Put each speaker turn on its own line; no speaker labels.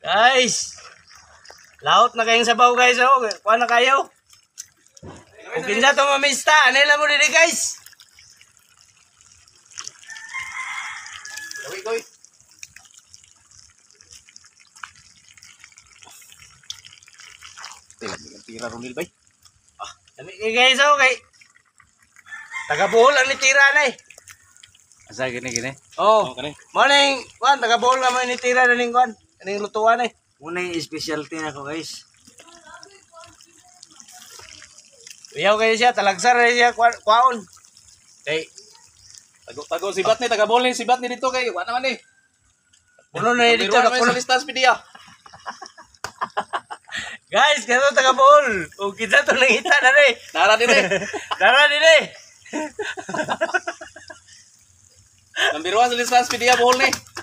Guys, laot na kayong sabaw guys. Oh. Kuha na kayo. Kung kinsa ito mamista, anila mo dito guys.
Goy. Tira Ronil bay.
Guys, okay. Taga-buhol ang nitira na eh.
Asa gini.
Oh,
kani.
morning. Kuan, taga-buhol na mo nitira na ning kuan. Aning lutuan eh.
Muna yung specialty na ko guys.
Uyaw kayo siya, talagsar na siya kwaon. Okay.
Tago sibat ni taga bowling sibat ni dito kay wa naman ni.
Puno na yun dito.
Dito na
Puno.
sa listas media.
Guys, kaso taga-buhol. O kita to nangita na rin.
Nara dire.
Dara din eh.
Number 1 sa listas media bowling ni.